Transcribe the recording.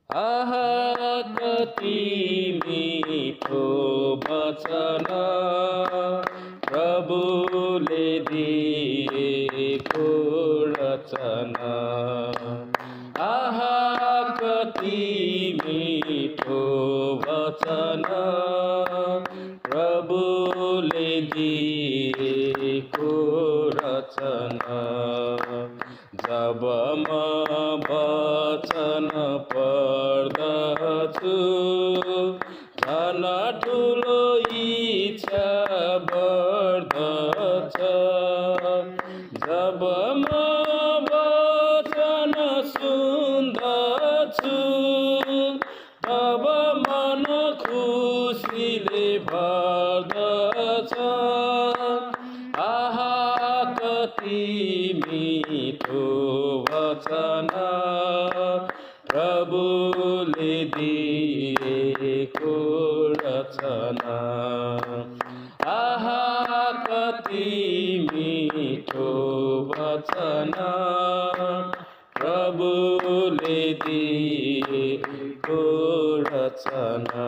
आहा कति मीठो वचन प्रभुले दिएको रचना। आहा कति मीठो वचन प्रभुले दिएको रचना। जब म वचन पढ्दछु झन ठुलो इच्छा बढ्दछ। जब म वचन सुन्दछु तब मन खुसीले भर्दछ। आहा कति मीठो वचन प्रभुले दिएको रचना। आहा कति मीठो वचन प्रभुले दिएको रचना।